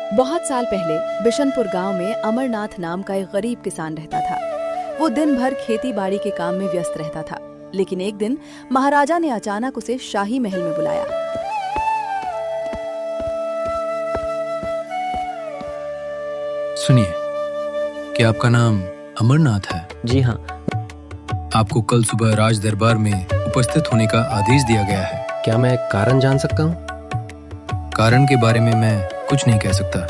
बहुत साल पहले बिशनपुर गांव में अमरनाथ नाम का एक गरीब किसान रहता था। वो दिन भर खेती बाड़ी के काम में व्यस्त रहता था, लेकिन एक दिन महाराजा ने अचानक उसे शाही महल में बुलाया। सुनिए, क्या आपका नाम अमरनाथ है? जी हाँ। आपको कल सुबह राज दरबार में उपस्थित होने का आदेश दिया गया है। क्या मैं कारण जान सकता हूँ? कारण के बारे में मैं कुछ नहीं कह सकता।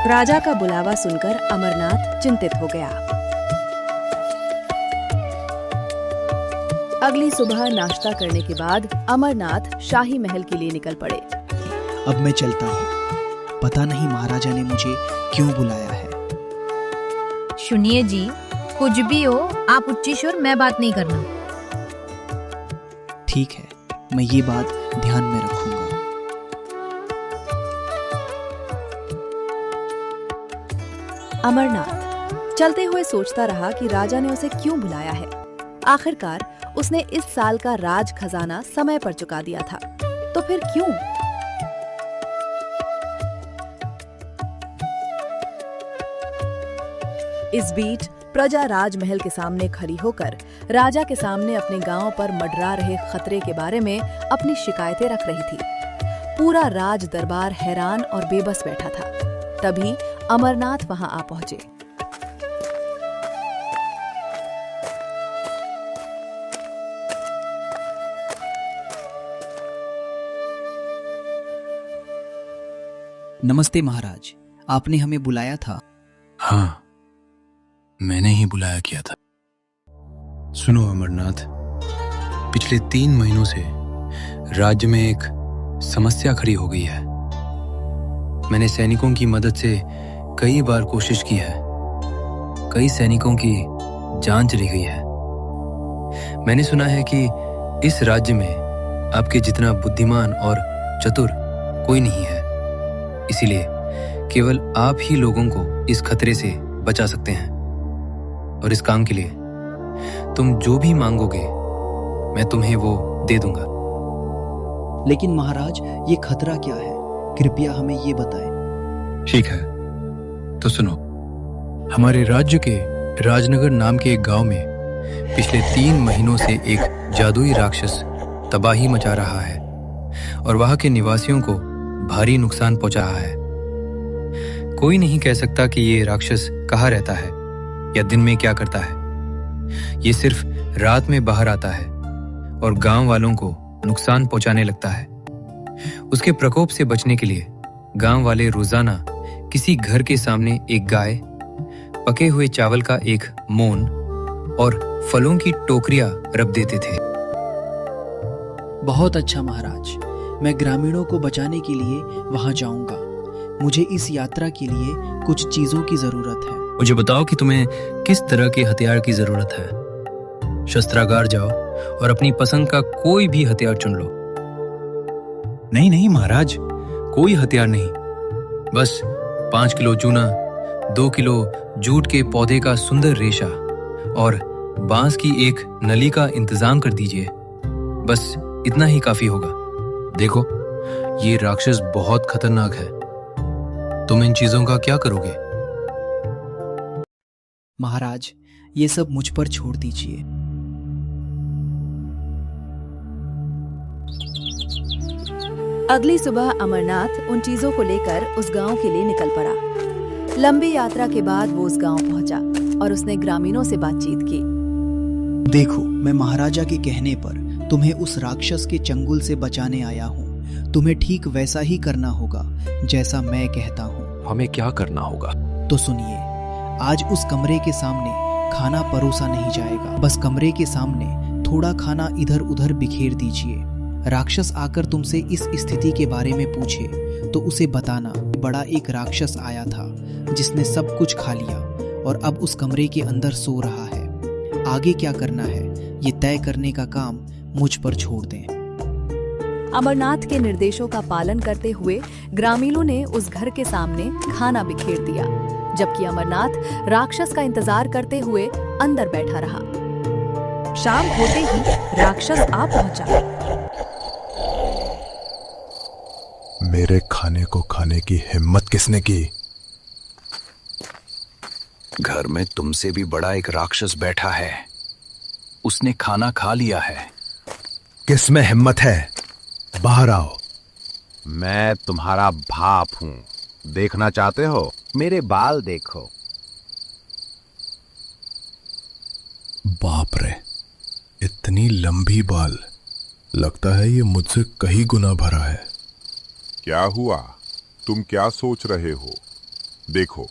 राजा का बुलावा सुनकर अमरनाथ चिंतित हो गया। अगली सुबह नाश्ता करने के बाद अमरनाथ शाही महल के लिए निकल पड़े। अब मैं चलता हूँ। पता नहीं महाराजा ने मुझे क्यों बुलाया है। सुनिए जी, कुछ भी हो आप उच्ची स्वर में बात नहीं करना। ठीक है, मैं ये बात ध्यान में रखूंगा। अमरनाथ चलते हुए सोचता रहा कि राजा ने उसे क्यों बुलाया है। आखिरकार उसने इस साल का राज खजाना समय पर चुका दिया था, तो फिर क्यों? इस बीच प्रजा राजमहल के सामने खड़ी होकर राजा के सामने अपने गांव पर मंडरा रहे खतरे के बारे में अपनी शिकायतें रख रही थी। पूरा राज दरबार हैरान और बेबस बैठा था। तभी अमरनाथ वहां आ पहुंचे। नमस्ते महाराज, आपने हमें बुलाया था। हाँ, मैंने ही बुलाया किया था। सुनो अमरनाथ, पिछले 3 महीनों से राज्य में एक समस्या खड़ी हो गई है। मैंने सैनिकों की मदद से कई बार कोशिश की है। कई सैनिकों की जान चली गई है। मैंने सुना है कि इस राज्य में आपके जितना बुद्धिमान और चतुर कोई नहीं है। इसीलिए केवल आप ही लोगों को इस खतरे से बचा सकते हैं। और इस काम के लिए तुम जो भी मांगोगे मैं तुम्हें वो दे दूंगा। लेकिन महाराज, ये खतरा क्या है? कृपया हमें ये बताएं। ठीक है, तो सुनो। हमारे राज्य के राजनगर नाम के एक गांव में पिछले 3 महीनों से एक जादुई राक्षस तबाही मचा रहा है और वहां के निवासियों को भारी नुकसान पहुंचा रहा है। कोई नहीं कह सकता कि ये राक्षस कहाँ रहता है या दिन में क्या करता है। ये सिर्फ रात में बाहर आता है और गांव वालों को नुकसान पहुंचाने लगता है। उसके प्रकोप से बचने के लिए गांव वाले रोजाना किसी घर के सामने एक गाय, पके हुए चावल का एक मोन और फलों की टोकरियां रख देते थे। बहुत अच्छा महाराज, मैं ग्रामीणों को बचाने के लिए वहां जाऊंगा। मुझे इस यात्रा के लिए कुछ चीजों की जरूरत है। मुझे बताओ कि तुम्हें किस तरह के हथियार की जरूरत है। शस्त्रागार जाओ और अपनी पसंद का कोई भी हथियार चुन लो। नहीं नहीं महाराज, कोई हथियार नहीं। बस 5 किलो चूना, 2 किलो जूट के पौधे का सुंदर रेशा और बांस की एक नली का इंतजाम कर दीजिए। बस इतना ही काफी होगा। देखो, ये राक्षस बहुत खतरनाक है। तुम इन चीजों का क्या करोगे? महाराज, ये सब मुझ पर छोड़ दीजिए। अगली सुबह अमरनाथ उन चीजों को लेकर उस गांव के लिए निकल पड़ा। लंबी यात्रा के बाद वो उस गांव पहुंचा और उसने ग्रामीणों से बातचीत की। देखो, मैं महाराजा के कहने पर तुम्हें उस राक्षस के चंगुल से बचाने आया हूँ। तुम्हें ठीक वैसा ही करना होगा जैसा मैं कहता हूँ। हमें क्या करना होगा? तो सुनिए, आज उस कमरे के सामने खाना परोसा नहीं जाएगा। बस कमरे के सामने थोड़ा खाना इधर उधर बिखेर दीजिए। राक्षस आकर तुमसे इस स्थिति के बारे में पूछे तो उसे बताना, बड़ा एक राक्षस आया था जिसने सब कुछ खा लिया और अब उस कमरे के अंदर सो रहा है। आगे क्या करना है ये तय करने का काम मुझ पर छोड़ दें। अमरनाथ के निर्देशों का पालन करते हुए ग्रामीणों ने उस घर के सामने खाना बिखेर दिया, जबकि अमरनाथ राक्षस का इंतजार करते हुए अंदर बैठा रहा। शाम होते ही राक्षस आ पहुंचा। मेरे खाने को खाने की हिम्मत किसने की? घर में तुमसे भी बड़ा एक राक्षस बैठा है। उसने खाना खा लिया है। किस में हिम्मत है? बाहर आओ। मैं तुम्हारा बाप हूं। देखना चाहते हो? मेरे बाल देखो। बाप रे, इतनी लंबी बाल। लगता है ये मुझसे कहीं गुना भरा है। क्या हुआ? तुम क्या सोच रहे हो? देखो,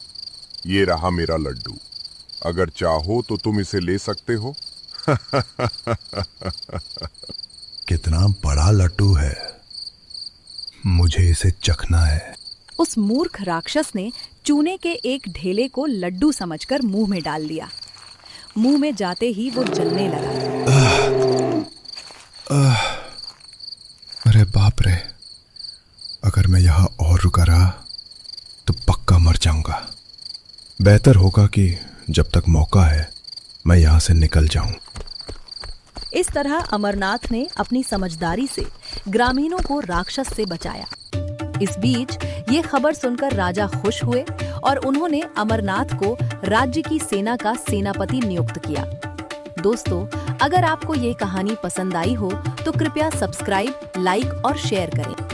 ये रहा मेरा लड्डू। अगर चाहो तो तुम इसे ले सकते हो। कितना बड़ा लड्डू है। मुझे इसे चखना है। उस मूर्ख राक्षस ने चूने के एक ढेले को लड्डू समझकर मुंह में डाल लिया। मुंह में जाते ही वो जलने लगा। अरे बाप रे, अगर मैं यहाँ और रुका रहा तो पक्का मर जाऊंगा। बेहतर होगा कि जब तक मौका है मैं यहाँ से निकल जाऊं। इस तरह अमरनाथ ने अपनी समझदारी से ग्रामीणों को राक्षस से बचाया। इस बीच ये खबर सुनकर राजा खुश हुए और उन्होंने अमरनाथ को राज्य की सेना का सेनापति नियुक्त किया। दोस्तों, अगर आपको ये कहानी पसंद आई हो तो कृपया सब्सक्राइब, लाइक और शेयर करें।